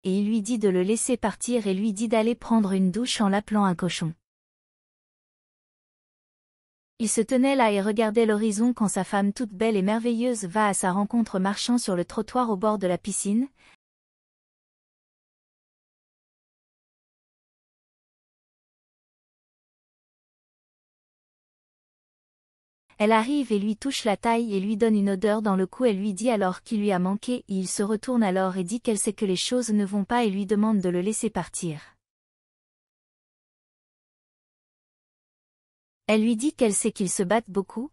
et il lui dit de le laisser partir et lui dit d'aller prendre une douche en l'appelant un cochon. Il se tenait là et regardait l'horizon quand sa femme toute belle et merveilleuse va à sa rencontre marchant sur le trottoir au bord de la piscine. Elle arrive et lui touche la taille et lui donne une odeur dans le cou. Elle lui dit alors qu'il lui a manqué et il se retourne alors et dit qu'elle sait que les choses ne vont pas et lui demande de le laisser partir. Elle lui dit qu'elle sait qu'ils se battent beaucoup,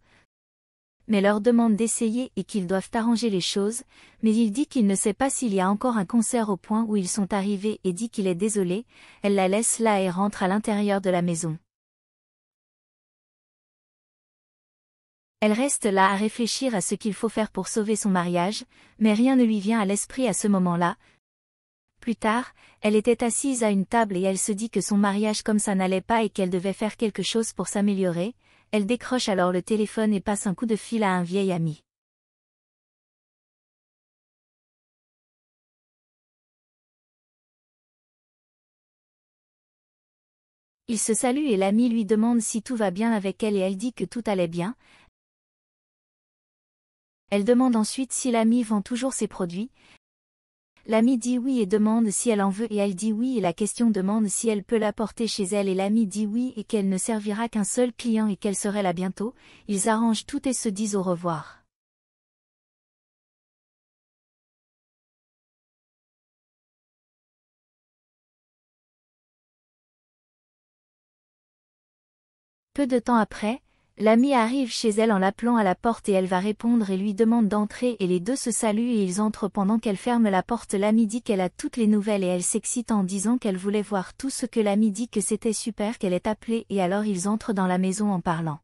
mais leur demande d'essayer et qu'ils doivent arranger les choses, mais il dit qu'il ne sait pas s'il y a encore un concert au point où ils sont arrivés et dit qu'il est désolé. Elle la laisse là et rentre à l'intérieur de la maison. Elle reste là à réfléchir à ce qu'il faut faire pour sauver son mariage, mais rien ne lui vient à l'esprit à ce moment-là. Plus tard, elle était assise à une table et elle se dit que son mariage comme ça n'allait pas et qu'elle devait faire quelque chose pour s'améliorer. Elle décroche alors le téléphone et passe un coup de fil à un vieil ami. Il se salue et l'ami lui demande si tout va bien avec elle et elle dit que tout allait bien. Elle demande ensuite si l'ami vend toujours ses produits. L'ami dit oui et demande si elle en veut et elle dit oui et la question demande si elle peut l'apporter chez elle et l'ami dit oui et qu'elle ne servira qu'un seul client et qu'elle serait là bientôt. Ils arrangent tout et se disent au revoir. Peu de temps après, l'ami arrive chez elle en l'appelant à la porte et elle va répondre et lui demande d'entrer et les deux se saluent et ils entrent pendant qu'elle ferme la porte. L'ami dit qu'elle a toutes les nouvelles et elle s'excite en disant qu'elle voulait voir tout ce que l'ami dit que c'était super qu'elle est appelée et alors ils entrent dans la maison en parlant.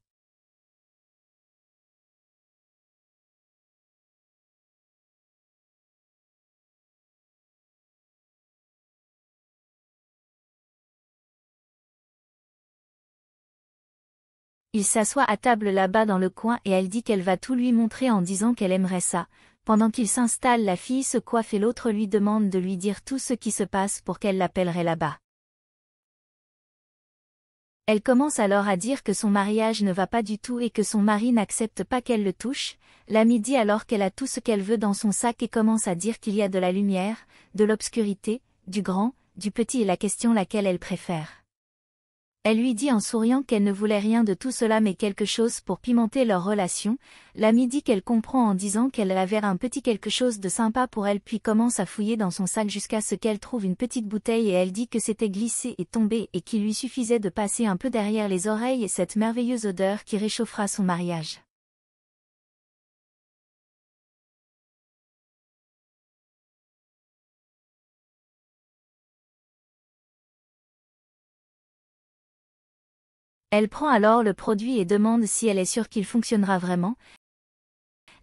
Il s'assoit à table là-bas dans le coin et elle dit qu'elle va tout lui montrer en disant qu'elle aimerait ça. Pendant qu'il s'installe, la fille se coiffe et l'autre lui demande de lui dire tout ce qui se passe pour qu'elle l'appellerait là-bas. Elle commence alors à dire que son mariage ne va pas du tout et que son mari n'accepte pas qu'elle le touche. L'amie dit alors qu'elle a tout ce qu'elle veut dans son sac et commence à dire qu'il y a de la lumière, de l'obscurité, du grand, du petit et la question laquelle elle préfère. Elle lui dit en souriant qu'elle ne voulait rien de tout cela mais quelque chose pour pimenter leur relation. L'amie dit qu'elle comprend en disant qu'elle avait un petit quelque chose de sympa pour elle puis commence à fouiller dans son sac jusqu'à ce qu'elle trouve une petite bouteille et elle dit que c'était glissé et tombé et qu'il lui suffisait de passer un peu derrière les oreilles et cette merveilleuse odeur qui réchauffera son mariage. Elle prend alors le produit et demande si elle est sûre qu'il fonctionnera vraiment.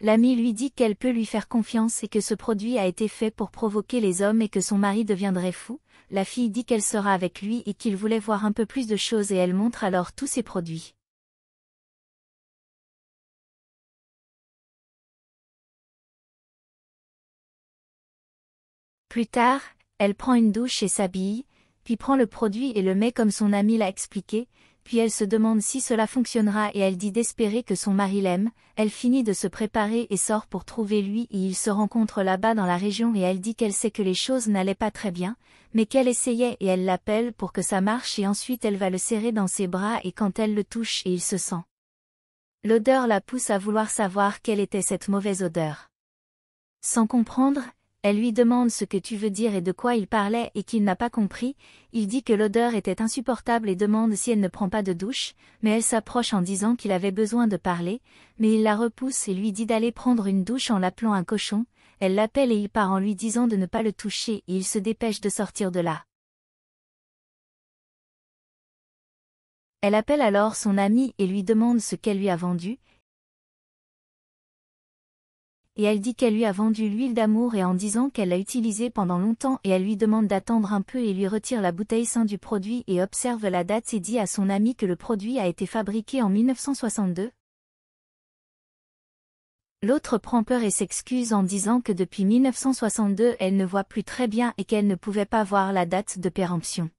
L'amie lui dit qu'elle peut lui faire confiance et que ce produit a été fait pour provoquer les hommes et que son mari deviendrait fou. La fille dit qu'elle sera avec lui et qu'il voulait voir un peu plus de choses et elle montre alors tous ses produits. Plus tard, elle prend une douche et s'habille, puis prend le produit et le met comme son amie l'a expliqué, puis elle se demande si cela fonctionnera et elle dit d'espérer que son mari l'aime. Elle finit de se préparer et sort pour trouver lui et ils se rencontrent là-bas dans la région et elle dit qu'elle sait que les choses n'allaient pas très bien, mais qu'elle essayait et elle l'appelle pour que ça marche et ensuite elle va le serrer dans ses bras et quand elle le touche et il se sent. L'odeur la pousse à vouloir savoir quelle était cette mauvaise odeur. Sans comprendre, elle lui demande ce que tu veux dire et de quoi il parlait et qu'il n'a pas compris. Il dit que l'odeur était insupportable et demande si elle ne prend pas de douche, mais elle s'approche en disant qu'il avait besoin de parler, mais il la repousse et lui dit d'aller prendre une douche en l'appelant un cochon. Elle l'appelle et il part en lui disant de ne pas le toucher et il se dépêche de sortir de là. Elle appelle alors son amie et lui demande ce qu'elle lui a vendu. Et elle dit qu'elle lui a vendu l'huile d'amour et en disant qu'elle l'a utilisée pendant longtemps et elle lui demande d'attendre un peu et lui retire la bouteille sain du produit et observe la date et dit à son ami que le produit a été fabriqué en 1962. L'autre prend peur et s'excuse en disant que depuis 1962 elle ne voit plus très bien et qu'elle ne pouvait pas voir la date de péremption.